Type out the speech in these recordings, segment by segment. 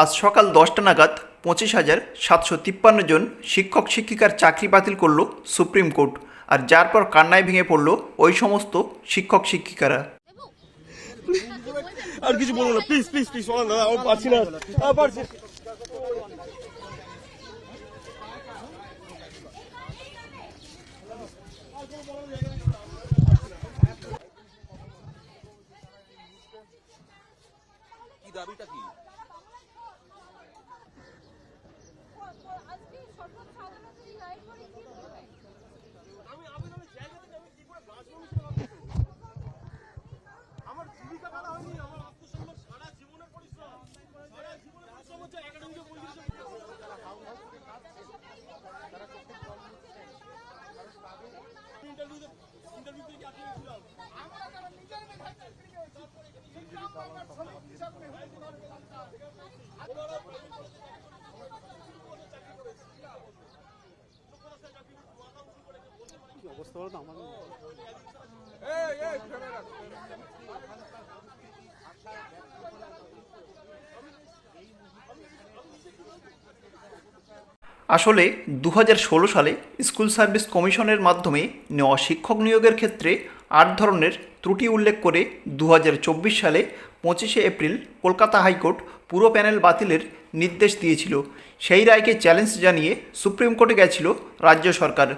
আজ সকাল 10টা নাগাদ 25,753 জন শিক্ষক শিক্ষিকার চাকরি বাতিল করল সুপ্রিম কোর্ট। আর যার পর কান্নায় ভেঙে পড়ল ওই সমস্ত শিক্ষক শিক্ষিকারা। আর কিছু বলো না, প্লিজ প্লিজ প্লিজ, আমি পারছি না, পারছি। কি দাবিটা কি? আমি আবেদনের জায়গা থেকে আমি কি করে বাঁচবো? আমার জীবিকা কাটা হয়নি, আমার আত্মসম্মান, সারা জীবনের পরিশ্রম হচ্ছে একাডেমিকে ইন্টারভিউতে কি আপনি ছিলাম আমরা তারা নিজের অবস্থা বলো তো আমাদের। আসলে 2016 সালে স্কুল সার্ভিস কমিশনের মাধ্যমে নেওয়া শিক্ষক নিয়োগের ক্ষেত্রে 8 ধরনের ত্রুটি উল্লেখ করে 2024 সালে 25শে এপ্রিল কলকাতা হাইকোর্ট পুরো প্যানেল বাতিলের নির্দেশ দিয়েছিল। সেই রায়কে চ্যালেঞ্জ জানিয়ে সুপ্রিম কোর্টে গেছিল রাজ্য সরকার।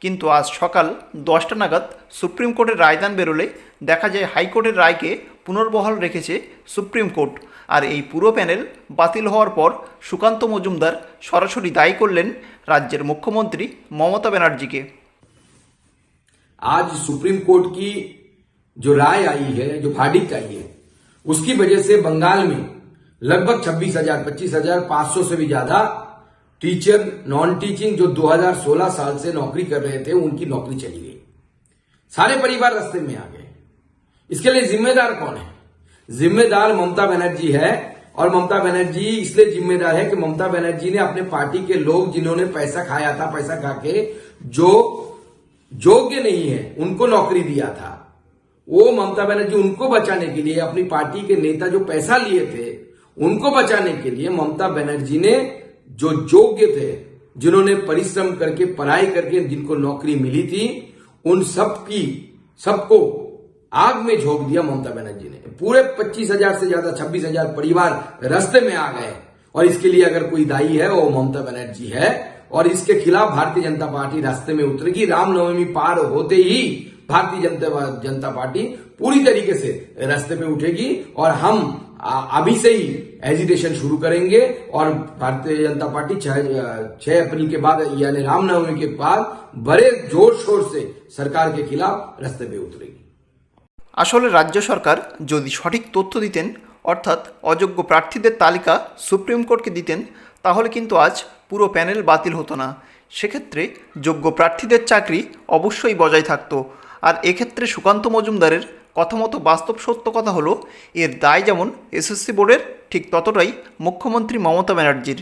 কিন্তু আজ সকাল 10টা নাগাদ সুপ্রিম কোর্টের রায়দান বেরোলে দেখা যায় হাইকোর্টের রায়কে পুনর্বহাল রেখেছে সুপ্রিম কোর্ট। আর এই পুরো প্যানেল বাতিল হওয়ার পর সুকান্ত মজুমদার সরাসরি দায়ী করলেন রাজ্যের মুখ্যমন্ত্রী মমতা ব্যানার্জিকে। आज सुप्रीम कोर्ट की जो राय आई है, जो verdict आई है, उसकी वजह से बंगाल में लगभग 26,000, 25,500 से भी ज्यादा टीचर नॉन टीचिंग जो 2016 साल से नौकरी कर रहे थे, उनकी नौकरी चली गई। सारे परिवार रास्ते में आ गए। इसके लिए जिम्मेदार कौन है? जिम्मेदार ममता बनर्जी है। और ममता बनर्जी इसलिए जिम्मेदार है कि ममता बनर्जी ने अपने पार्टी के लोग जिन्होंने पैसा खाया था, पैसा खा के जो योग्य नहीं है उनको नौकरी दिया था, वो ममता बनर्जी उनको बचाने के लिए, अपनी पार्टी के नेता जो पैसा लिए थे उनको बचाने के लिए ममता बनर्जी ने जो योग्य थे, जिन्होंने परिश्रम करके पढ़ाई करके जिनको नौकरी मिली थी, उन सबको आग में झोंक दिया ममता बनर्जी ने। पूरे 25,000 से ज्यादा 26,000 परिवार रास्ते में आ गए। और इसके लिए अगर कोई दायी है वो ममता बनर्जी है। और इसके खिलाफ भारतीय जनता पार्टी रास्ते में उतरेगी। रामनवमी पार होते ही भारतीय जनता पार्टी पूरी तरीके से रास्ते पे उठेगी। और हम अभी से ही एजिटेशन शुरू करेंगे। और भारतीय जनता पार्टी 6 अप्रैल के बाद यानी रामनवमी के बाद बड़े जोर शोर से सरकार के खिलाफ रास्ते पे उतरेगी। আসলে রাজ্য সরকার যদি সঠিক তথ্য দিতেন, অর্থাৎ অযোগ্য প্রার্থীদের তালিকা সুপ্রিম কোর্টকে দিতেন, তাহলে কিন্তু আজ পুরো প্যানেল বাতিল হতো না। সেক্ষেত্রে যোগ্য প্রার্থীদের চাকরি অবশ্যই বজায় থাকতো। আর এক্ষেত্রে সুকান্ত মজুমদারের কথা মতো বাস্তব সত্য কথা হলো, এর দায় যেমন এসএসসি বোর্ডের, ঠিক ততটাই মুখ্যমন্ত্রী মমতা ব্যানার্জির।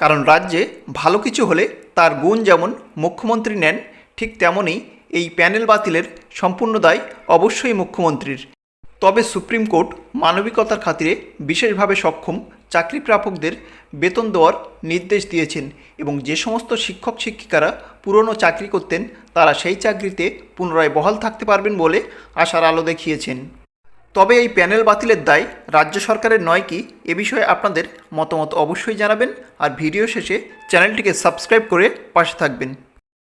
কারণ রাজ্যে ভালো কিছু হলে তার গুণ যেমন মুখ্যমন্ত্রী নেন, ঠিক তেমনই এই প্যানেল বাতিলের সম্পূর্ণ দায় অবশ্যই মুখ্যমন্ত্রীর। তবে সুপ্রিম কোর্ট মানবিকতার খাতিরে বিশেষভাবে সক্ষম চাকরি প্রাপকদের বেতন দেওয়ার নির্দেশ দিয়েছেন এবং যে সমস্ত শিক্ষক শিক্ষিকারা পুরনো চাকরি করতেন তারা সেই চাকরিতে পুনরায় বহাল থাকতে পারবেন বলে আশার আলো দেখিয়েছেন। তবে এই প্যানেল বাতিলের দায় রাজ্য সরকারের নয় কি, এ বিষয়ে আপনাদের মতামত অবশ্যই জানাবেন। আর ভিডিও শেষে চ্যানেলটিকে সাবস্ক্রাইব করে পাশে থাকবেন।